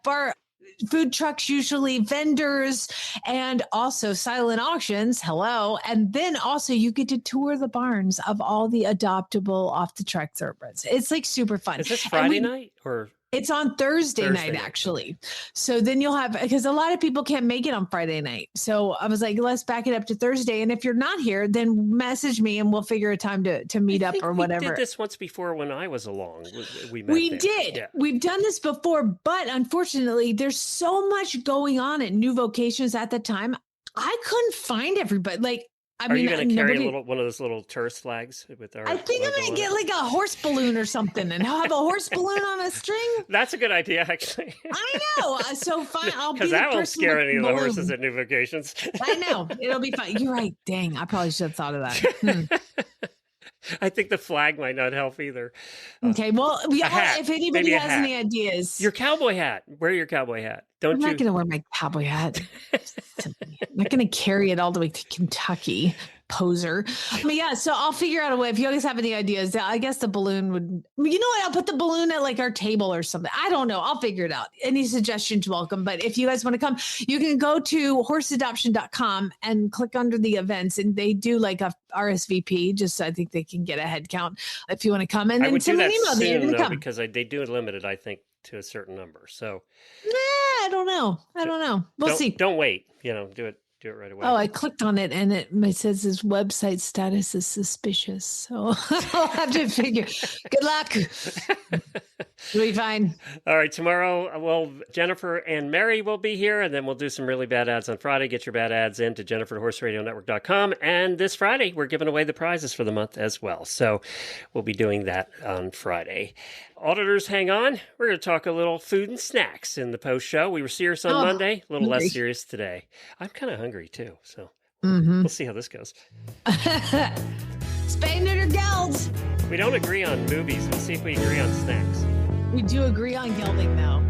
S4: food trucks, usually vendors, and also silent auctions. Hello. And then also you get to tour the barns of all the adoptable off the track thoroughbreds. It's like super fun.
S1: Is this Friday night or?
S4: It's on Thursday night, actually. So then you'll have, because a lot of people can't make it on Friday night. So I was like, let's back it up to Thursday. And if you're not here, then message me and we'll figure a time to meet up or whatever.
S1: We did this once before when I was along.
S4: We did. Yeah. We've done this before, but unfortunately, there's so much going on at New Vocations at the time. I couldn't find everybody.
S1: Are you going to carry one of those little tourist flags with our?
S4: I think I'm going to get like a horse balloon or something, and have a horse balloon on a string.
S1: That's a good idea, actually.
S4: I know. So fine, I'll be
S1: because that won't scare any of the horses at New Vocations.
S4: I know it'll be fine. You're right. Dang, I probably should have thought of that.
S1: I think the flag might not help either.
S4: Okay, well, if anybody has any ideas.
S1: Your cowboy hat. Wear your cowboy hat.
S4: I'm not going to wear my cowboy hat. I'm not going to carry it all the way to Kentucky. Poser. So I'll figure out a way. If you guys have any ideas, I guess the balloon would, you know what? I'll put the balloon at like our table or something. I don't know. I'll figure it out. Any suggestions welcome. But if you guys want to come, you can go to horseadoption.com and click under the events, and they do like a RSVP. Just so I think they can get a head count if you want to come. And then send an email that you're going to come.
S1: Because they do it limited, I think, to a certain number. So
S4: I don't know. We'll see.
S1: Don't wait. Do it right away.
S4: Oh, I clicked on it and it says his website status is suspicious. So I'll have to figure. Good luck. It'll be fine.
S1: All right. Tomorrow, Jennifer and Mary will be here, and then we'll do some really bad ads on Friday. Get your bad ads in to Jennifer@horseradionetwork.com. And this Friday, we're giving away the prizes for the month as well. So we'll be doing that on Friday. Auditors, hang on. We're going to talk a little food and snacks in the post show. We were serious on Monday, a little less serious today. I'm kind of hungry too, so we'll see how this goes.
S4: Spay, neuter, geld.
S1: We don't agree on movies. We'll see if we agree on snacks.
S4: We do agree on gelding, though.